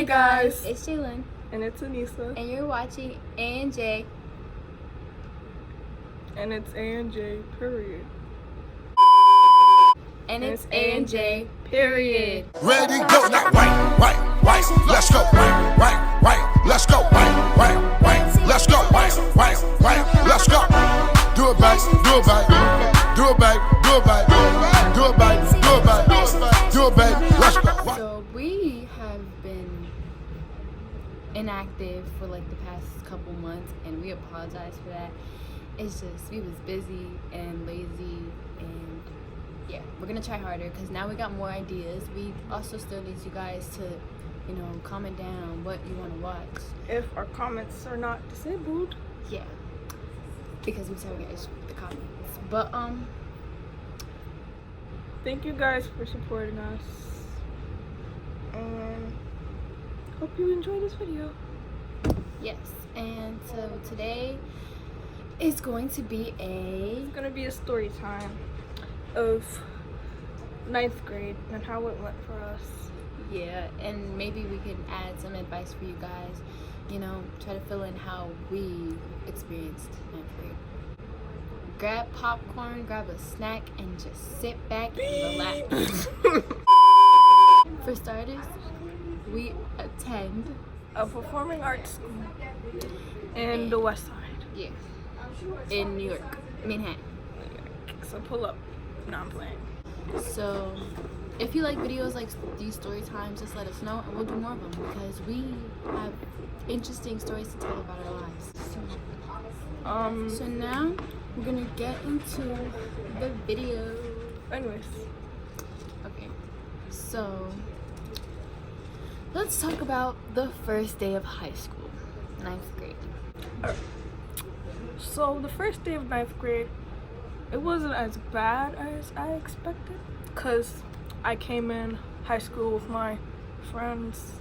Hey guys, it's Shaylin, and it's Anissa, and you're watching A&J, and it's A&J, period. And it's A&J, period. Ready, go now, right, let's go, right, let's go, right, let's go, right, let's go. Do it back, do it back, do it back, do it back, do it back, do it back, do it back, let's go. So we have been inactive for like the past couple months, and we apologize for that. It's just we was busy and lazy, and yeah, we're gonna try harder because now we got more ideas. We also still need you guys to, comment down what you want to watch. If our comments are not disabled. Yeah, because we're having an issue with the comments. But thank you guys for supporting us, and hope you enjoy this video. yes, and so today is going to be It's gonna be a story time of 9th grade and how it went for us. yeah, and maybe we can add some advice for you guys, try to fill in how we experienced 9th grade. Grab popcorn, grab a snack, and just sit back and relax. For starters, we attend A performing arts school in the West Side. yeah, in New York, Manhattan. So pull up. No, I'm playing. So if you like videos like these story times, just let us know and we'll do more of them because we have interesting stories to tell about our lives. So now we're gonna get into the video. Anyways, Okay, so let's talk about the first day of high school, 9th grade. so the first day of 9th grade, it wasn't as bad as I expected, because I came in high school with my friends,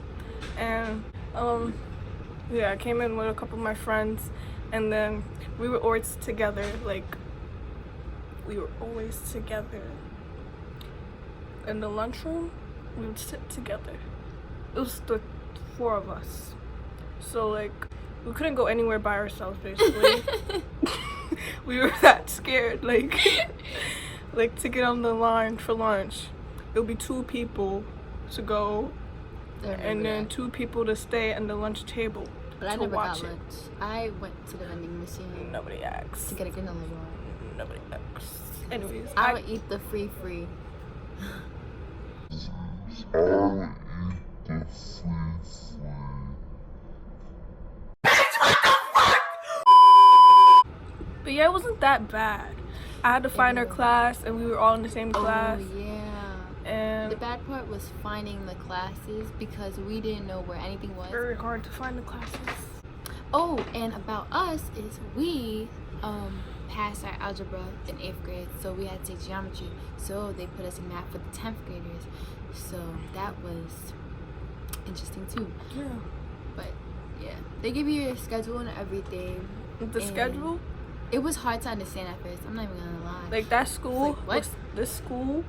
and I came in with a couple of my friends, and then we were always together, in the lunchroom. We would sit together. It was the 4 of us, so we couldn't go anywhere by ourselves, basically. We were that scared, to get on the line for lunch. It would be 2 people to go, and then 2 people to stay at the lunch table. But I to never watch got it. lunch. I went to the vending machine Nobody asked. to get a granola bar. Nobody asked. Anyways, I would eat the free. But yeah, it wasn't that bad. I had to find our class, and we were all in the same class. Oh yeah. And The bad part was finding the classes because we didn't know where anything was. very hard to find the classes. Oh, and about us is we passed our algebra in 8th grade, so we had to take geometry. So they put us in math for the 10th graders. So that was interesting too. Yeah. But yeah, they give you your schedule and everything. The And schedule, It was hard to understand at first. I'm not even gonna lie. that school, Like, what? this school,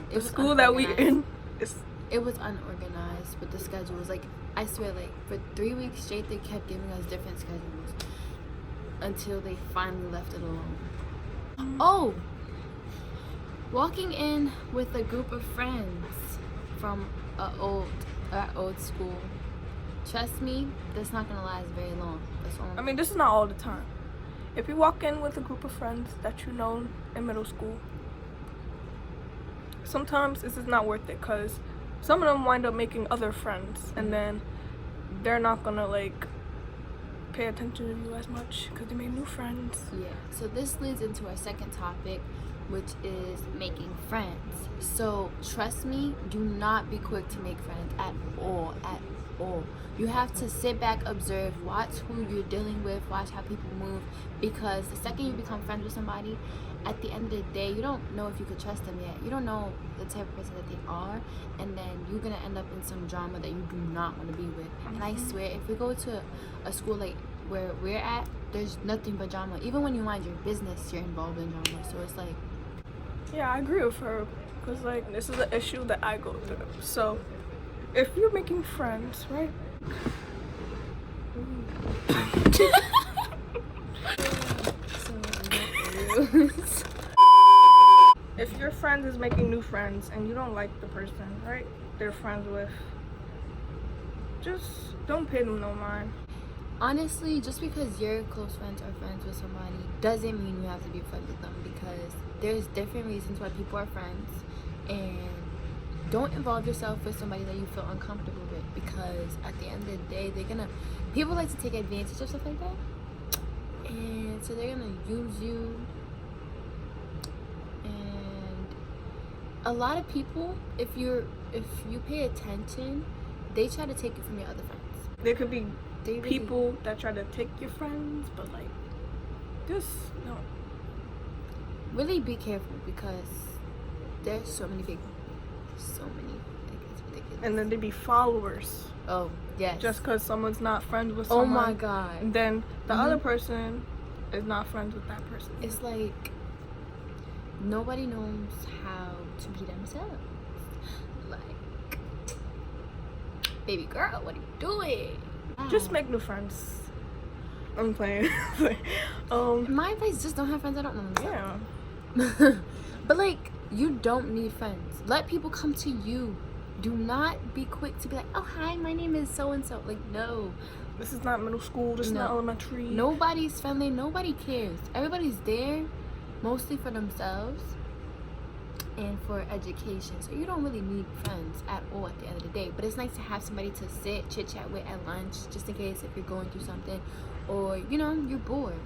It the was school that we unorganized. in, is It was unorganized with the schedules. I swear, for 3 weeks straight, they kept giving us different schedules until they finally left it alone. Oh! Walking in with a group of friends from our old school. Trust me, that's not gonna last very long. That's all. I mean, this is not all the time. If you walk in with a group of friends that you know in middle school, sometimes this is not worth it, because some of them wind up making other friends, and then they're not gonna pay attention to you as much because they made new friends. Yeah, so this leads into our second topic, which is making friends. So trust me, do not be quick to make friends at all. You have to sit back, observe, watch who you're dealing with, watch how people move, because the second you become friends with somebody, at the end of the day, you don't know if you could trust them yet. You don't know the type of person that they are, and then you're gonna end up in some drama that you do not want to be with. And I swear, if we go to a school where we're at, there's nothing but drama. Even when you mind your business, you're involved in drama. So it's Yeah, I agree with her, because this is an issue that I go through. So if you're making friends, right? If your friend is making new friends and you don't like the person, right, they're friends with, just don't pay them no mind. Honestly, just because you're close friends or friends with somebody doesn't mean you have to be friends with them, because there's different reasons why people are friends. And don't involve yourself with somebody that you feel uncomfortable with, because at the end of the day, people like to take advantage of stuff like that, and so they're gonna use you. And a lot of people, if you pay attention, they try to take it from your other friends. There could be people that try to take your friends, but like, just no. Really be careful, because there's so many people. So many. Like, it's ridiculous. And then they be followers. Oh, yes. Just because someone's not friends with Oh someone. my God. And then the other person is not friends with that person. It's like nobody knows how to be themselves. Like, baby girl, what are you doing? Just make new friends. I'm playing. My advice: just don't have friends that don't know themselves. Yeah. But like, you don't need friends. Let people come to you. Do not be quick to be like, oh hi, my name is so and so. Like, no. This is not middle school. This is not elementary. Nobody's friendly. Nobody cares. Everybody's there mostly for themselves and for education. So you don't really need friends at all at the end of the day. But it's nice to have somebody to sit, chit chat with at lunch, just in case if you're going through something or, you know, you're bored.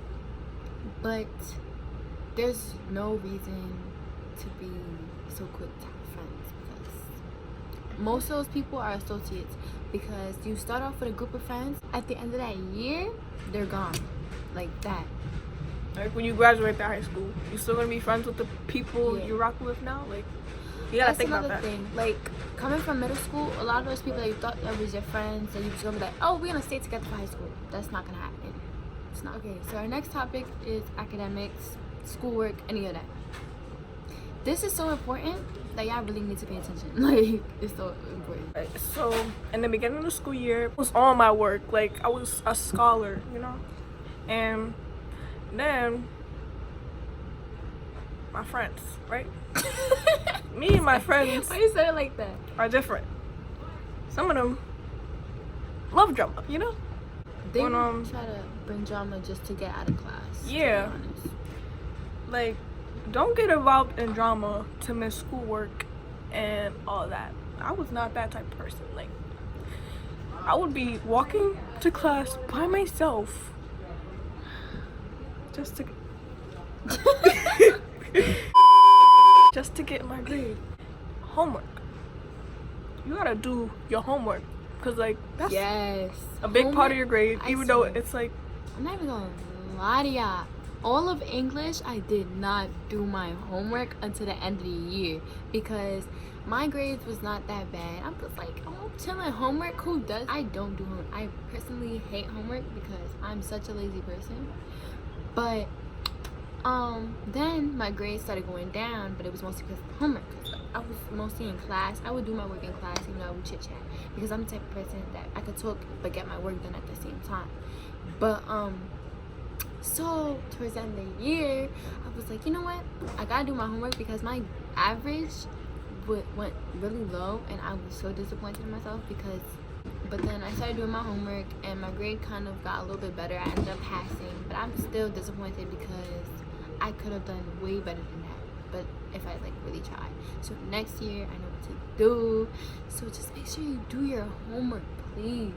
But there's no reason to be so quick to have friends, because most of those people are associates, because you start off with a group of friends, at the end of that year they're gone like that. Like when you graduate that high school, you still gonna be friends with the people you rock with now. Like, you gotta think about that. Thing. Like, coming from middle school, a lot of those people that you thought that was your friends, that you was gonna be like, oh, we're gonna stay together for high school. That's not gonna happen. It's not. Okay, so our next topic is academics, schoolwork, any of that. This is so important that y'all really need to pay attention. Like, it's so important. Right, so in the beginning of the school year, I was on my work. Like, I was a scholar, you know, and then my friends, right? Me and my friends. Why you say it like that? Are different. Some of them love drama, you know. They try to bring drama just to get out of class. Yeah. To be honest. Like, don't get involved in drama to miss schoolwork and all that. I was not that type of person. Like, I would be walking to class by myself just to just to get my grade. Homework. You gotta do your homework, because like that's a big part of your grade. Even though it's like, I'm not even gonna lie to y'all, all of English, I did not do my homework until the end of the year, because my grades was not that bad. I'm just like, I'm chilling. Homework, who does? I don't do homework. I personally hate homework because I'm such a lazy person. But then my grades started going down, but it was mostly because of homework. I was mostly in class. I would do my work in class, even though I would chit chat, because I'm the type of person that I could talk but get my work done at the same time. But so towards the end of the year, I was like, you know what? I gotta do my homework, because my average went really low, and I was so disappointed in myself. But then I started doing my homework, and my grade kind of got a little bit better. I ended up passing, but I'm still disappointed because I could have done way better than that. But if I like really tried. So next year, I know what to do. So just make sure you do your homework, please.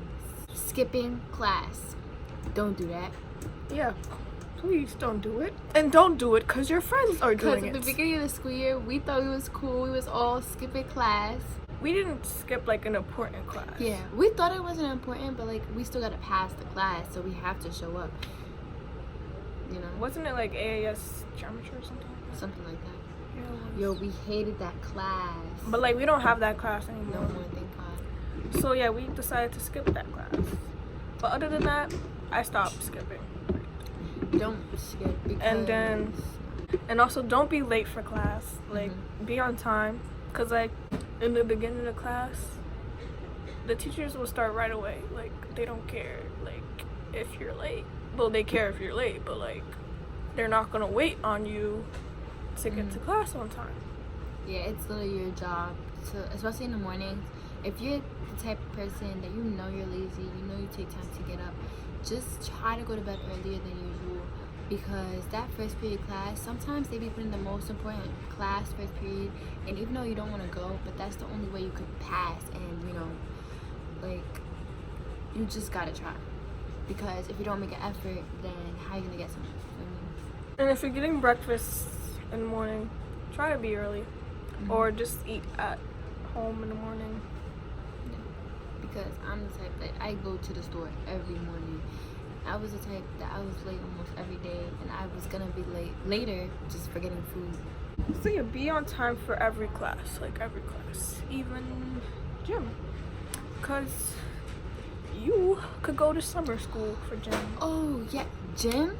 Skipping class, don't do that. Yeah, please don't do it. And don't do it because your friends are doing it. Because at the beginning of the school year, we thought it was cool. We was all skipping class. We didn't skip like an important class. Yeah, we thought it wasn't important, but like we still gotta pass the class, so we have to show up. You know? Wasn't it like AAS geometry or something? Something like that. Yeah, Yo, we hated that class. But like we don't have that class anymore. No more, thank God. So yeah, we decided to skip that class. But other than that, I stopped skipping. Don't skip, because... And also don't be late for class. Like, be on time. Because like in the beginning of the class, the teachers will start right away. Like, they don't care, like, if you're late. Well, they care if you're late, but, like, they're not gonna wait on you to get to class on time. Yeah, it's literally your job to, especially in the mornings. If you're the type of person that you know you're lazy, you know you take time to get up, just try to go to bed earlier than usual, because that first period class, sometimes they be putting the most important class first period, and even though you don't want to go, but that's the only way you could pass, and you know, like, you just gotta try, because if you don't make an effort, then how you gonna get something? And if you're getting breakfast in the morning, try to be early, or just eat at home in the morning. Because I'm the type that I go to the store every morning. I was the type that I was late almost every day, and I was gonna be late later just for getting food. So yeah, be on time for every class, like every class, even gym, because you could go to summer school for gym. Oh yeah, gym.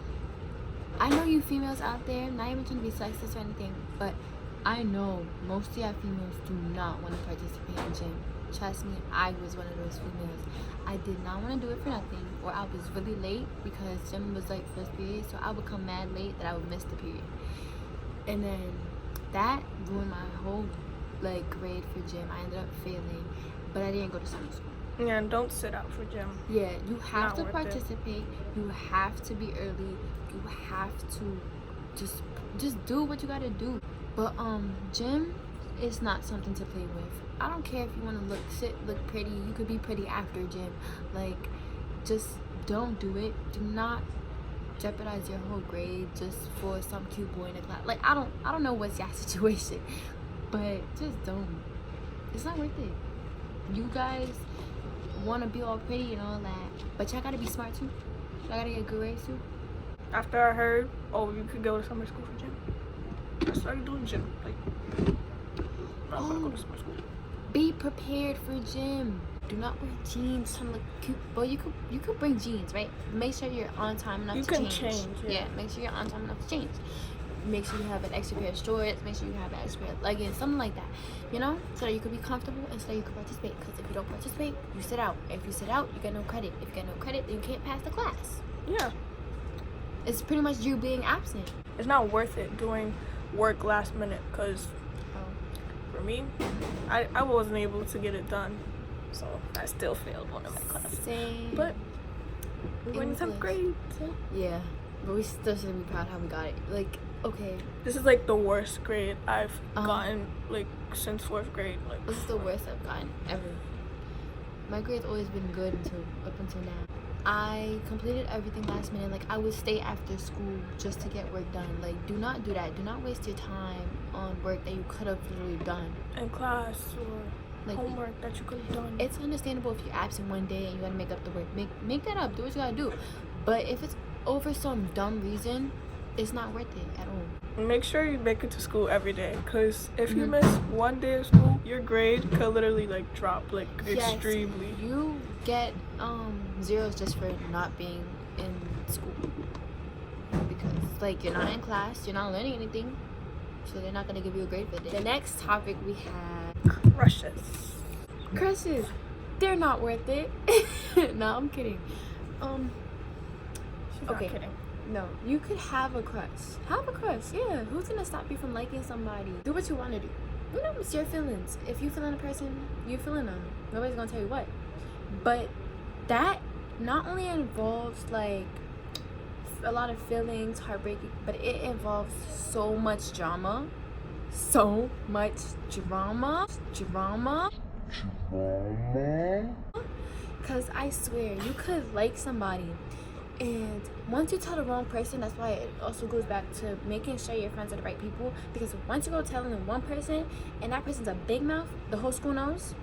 I know you females out there, not even trying to be sexist or anything, but I know most of y'all females do not want to participate in gym. Trust me, I was one of those females. I did not want to do it for nothing, or I was really late because gym was like first period, so I would come mad late that I would miss the period. And then that ruined my whole like grade for gym. I ended up failing, but I didn't go to summer school. Yeah, and don't sit out for gym. Yeah, you have Not to worth participate. You have to be early. You have to just do what you gotta do. But gym is not something to play with. I don't care if you want to look pretty. You could be pretty after gym. Like, just don't do it. Do not jeopardize your whole grade just for some cute boy in the class. Like, I don't know what's your situation, but just don't. It's not worth it. You guys want to be all pretty and all that, but y'all gotta be smart too. Y'all gotta get good grades too. After I heard, oh, you could go to summer school for gym, I started doing gym. Like, I'm not gonna go to summer school. Be prepared for gym. Do not wear jeans trying to look cute. Well, you could bring jeans, right? Make sure you're on time enough to change. You can change. Yeah, make sure you're on time enough to change. Make sure you have an extra pair of shorts. Make sure you have an extra pair of leggings, something like that. You know, so that you could be comfortable and so that you can participate. Because if you don't participate, you sit out. If you sit out, you get no credit. If you get no credit, then you can't pass the class. Yeah. It's pretty much you being absent. It's not worth it doing work last minute, because for me, I wasn't able to get it done, so I still failed one of my classes. Same. But we went in 10th grade, so Yeah, but we still should be proud how we got it. Like, okay, this is like the worst grade I've gotten, like, since 4th grade. Like, this is the worst I've gotten ever. My grade's always been good up until now. I completed everything last minute. Like, I would stay after school just to get work done. Like, do not do that. Do not waste your time on work that you could have literally done in class or like homework that you could have done. It's understandable if you're absent one day and you gotta make up the work. Make that up. Do what you gotta do. But if it's over some dumb reason, it's not worth it at all. Make sure you make it to school every day, because if you miss one day of school, your grade could literally like drop like extremely. You get zeros just for not being in school, because like you're not in class, you're not learning anything, so they're not gonna give you a grade for it. The next topic we have crushes. They're not worth it. No, I'm kidding. She's not kidding. No, you could have a crush. Have a crush, yeah. Who's gonna stop you from liking somebody? Do what you want to do. You know, it's your feelings. If you feeling a person, you feeling them. Nobody's gonna tell you what. But that not only involves like a lot of feelings, heartbreaking, but it involves so much drama. So much drama. Because I swear, you could like somebody, and once you tell the wrong person, that's why it also goes back to making sure your friends are the right people. Because once you go telling them one person, and that person's a big mouth, the whole school knows.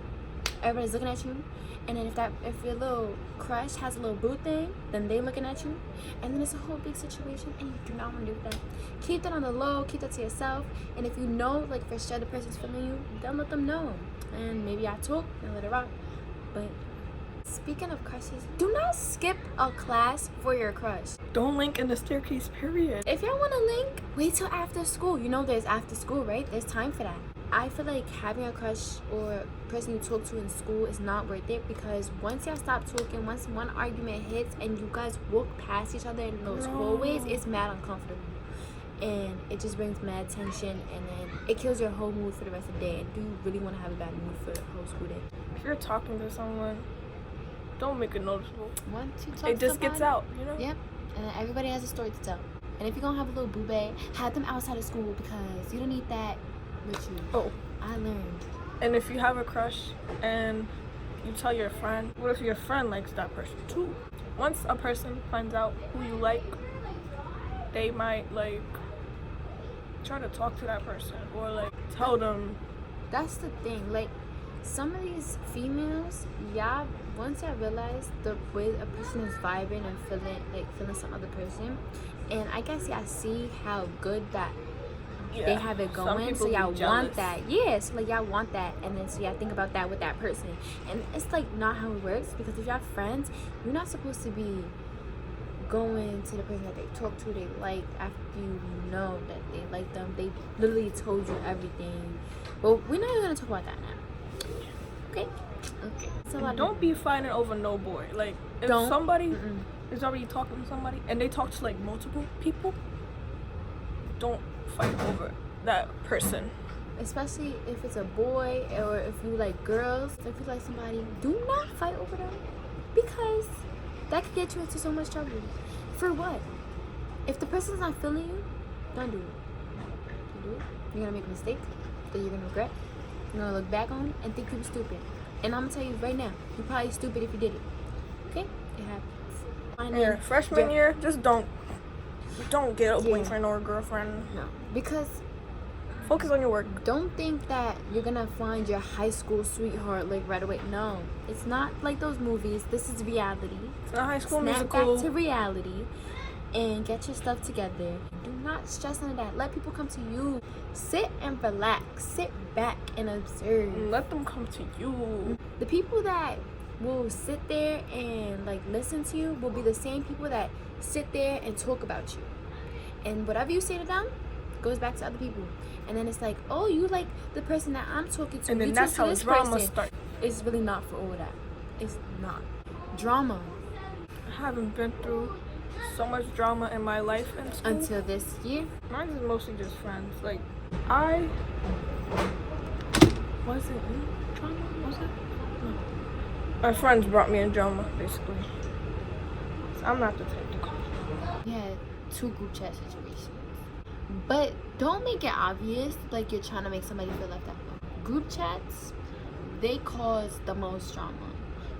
Everybody's looking at you. And then if your little crush has a little boo thing, then they looking at you, and then it's a whole big situation, and you do not want to do that. Keep that on the low, keep that to yourself, and if you know, like, for sure the person's feeling you, then let them know. And maybe I talk and let it rock. But speaking of crushes, do not skip a class for your crush. Don't link in the staircase, period. If y'all want to link, wait till after school. You know there's after school, right? There's time for that. I feel like having a crush or person you talk to in school is not worth it, because once y'all stop talking, once one argument hits and you guys walk past each other in those hallways, it's mad uncomfortable. And it just brings mad tension, and then it kills your whole mood for the rest of the day. And do you really want to have a bad mood for the whole school day? If you're talking to someone, don't make it noticeable. Once you talk It just gets out, you know? Yep. And then everybody has a story to tell. And if you're gonna have a little boo bae, have them outside of school, because you don't need that with you. Oh. I learned. And if you have a crush and you tell your friend, what if your friend likes that person too? Once a person finds out who you like, they might like try to talk to that person or like tell them. That's the thing. Like, some of these females, once y'all realize the way a person is vibing and feeling some other person, and I guess y'all see how good that they have it going, so y'all want that. Yeah, so like y'all want that, and then so y'all think about that with that person. And it's like not how it works, because if y'all friends, you're not supposed to be going to the person that they talk to, they like, after you know that they like them. They literally told you everything. But we're not even gonna talk about that now. Okay. So don't be fighting over no boy. Like, if somebody is already talking to somebody and they talk to like multiple people, don't fight over that person. Especially if it's a boy, or if you like girls, if you like somebody, do not fight over them, because that could get you into so much trouble. For what? If the person's not feeling you, don't do it. Don't do it. You're gonna make a mistake that you're gonna regret. You're gonna look back on and think you were stupid. And I'm gonna tell you right now, you're probably stupid if you did it. Okay? It happens. Yeah, freshman year, just don't get a boyfriend or a girlfriend. No, because focus on your work. Don't think that you're gonna find your high school sweetheart like right away. No, it's not like those movies. This is reality. It's not High School Snap Musical. back to reality and get your stuff together. Do not stress on that. Let people come to you. Sit and relax. Sit back and observe. Let them come to you. The people that will sit there and like listen to you will be the same people that sit there and talk about you. And whatever you say to them goes back to other people. And then it's like, oh, you like the person that I'm talking to. And then you that's how this drama person. starts. It's really not for all that. It's not. Drama. I haven't been through so much drama in my life in school. Until this year. Mine is mostly just friends. Like, was it in drama? Was it? No. My friends brought me in drama, basically. So I'm not the type to call. Yeah, 2 group chat situations. But don't make it obvious like you're trying to make somebody feel left out. Group chats, they cause the most drama.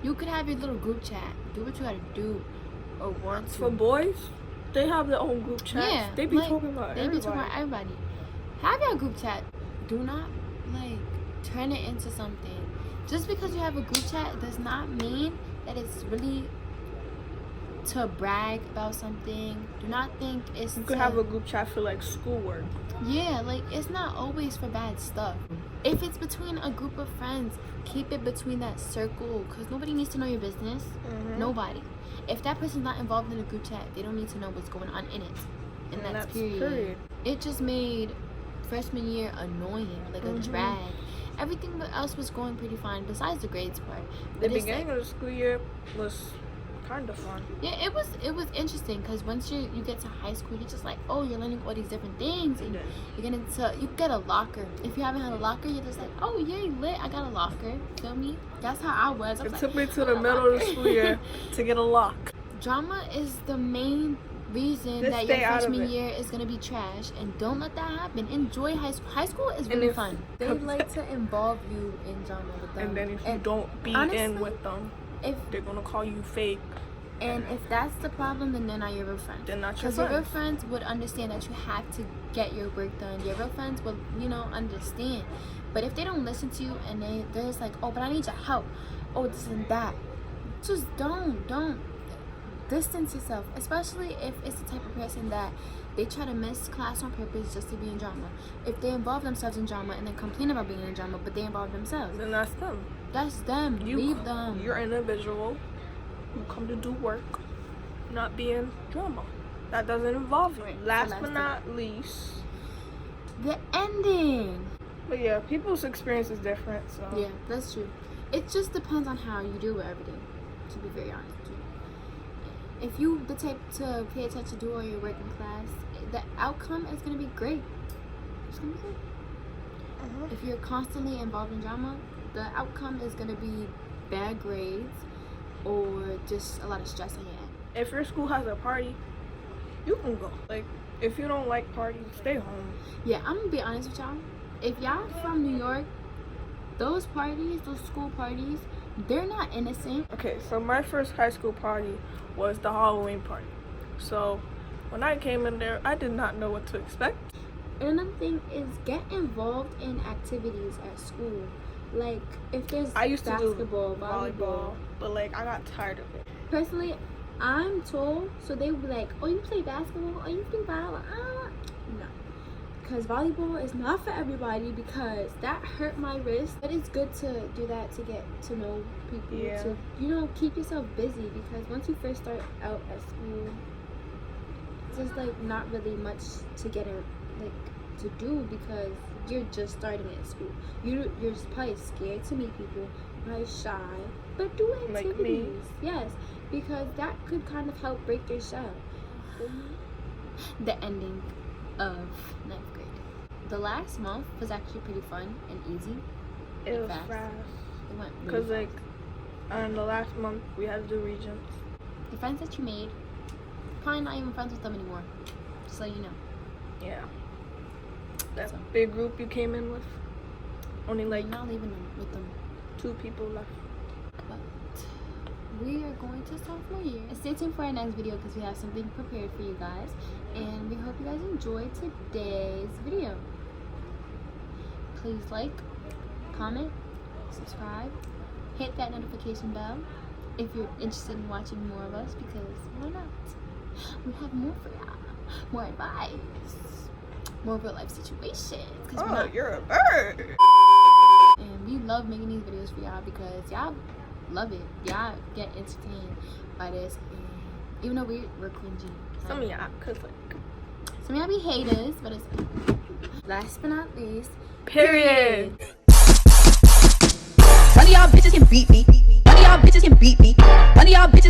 You could have your little group chat. Do what you gotta do or want to. For boys, they have their own group chats. Yeah, they be like, talking about everybody. They be talking about everybody. Have your group chat. Do not like turn it into something. Just because you have a group chat does not mean that it's really to brag about something. Do not think it's you could have a group chat for like schoolwork. Yeah, like it's not always for bad stuff. If it's between a group of friends, keep it between that circle, because nobody needs to know your business. Nobody. If that person's not involved in a group chat, they don't need to know what's going on in it. And that's period. It just made freshman year annoying, like a drag. Everything else was going pretty fine besides the grades part. The beginning of the school year was kind of fun. Yeah, it was interesting, because once you get to high school, you're just like, oh, you're learning all these different things, and you get a locker. If you haven't had a locker, you're just like, oh, yay, lit, I got a locker. Feel me? That's how I was. It took me to the middle of the school year to get a lock. Drama is the main reason that your freshman year is gonna be trash, and don't let that happen. Enjoy high school. High school is really fun. They like to involve you in drama with them. And then if you don't be in with them, they're gonna call you fake. And if that's the problem, then they're not your real friends. They're not your friends. Because your real friends would understand that you have to get your work done. Your real friends will, understand. But if they don't listen to you and they're just like, oh, but I need your help. Oh, this and that. Just don't distance yourself. Especially if it's the type of person that they try to miss class on purpose just to be in drama. If they involve themselves in drama and then complain about being in drama, but they involve themselves, then that's them. That's them. Leave them. You're an individual. You come to do work, not be in drama. That doesn't involve you. Last but not least, the ending. But yeah, people's experience is different, so. Yeah, that's true. It just depends on how you do it every day, to be very honest with you. If you the type to pay attention to all your work in class, the outcome is going to be great. It's going to be great. If you're constantly involved in drama, the outcome is going to be bad grades or just a lot of stress on your end. If your school has a party, you can go. Like, if you don't like parties, stay home. Yeah, I'm going to be honest with y'all. If y'all from New York, those parties, those school parties, they're not innocent. Okay, so my first high school party was the Halloween party. So when I came in there, I did not know what to expect. And another thing is get involved in activities at school. Like if there's I used basketball, to do volleyball. but like I got tired of it. Personally, I'm told, so they would be like, oh, you play basketball? Oh, you play volleyball? No. Because volleyball is not for everybody because that hurt my wrist. But it's good to do that to get to know people. Yeah. To, you know, keep yourself busy because once you first start out at school, there's like not really much to get to do because you're just starting at school. You're probably scared to meet people, probably shy, but do activities. Like me. Yes, because that could kind of help break your shell. The ending of 9th grade. The last month was actually pretty fun and easy. It was fast. It went really Because like on the last month we had to do regents. the friends that you made, probably not even friends with them anymore. Just so you know. Yeah. That So. big group you came in with, only like You're not leaving them with them. 2 people left. But we are going to sophomore year. Stay tuned for our next video because we have something prepared for you guys. And we hope you guys enjoyed today's video. Please like, comment, subscribe, hit that notification bell if you're interested in watching more of us because why not? We have more for y'all. More advice. More real life situations. Oh, you're a bird. And we love making these videos for y'all because y'all love it. Y'all get entertained by this. And even though we're cringy. Some of y'all, cause like. Some of y'all be haters, but it's last but not least. Period. None of y'all bitches can beat me. None of y'all bitches can beat me. None of y'all bitches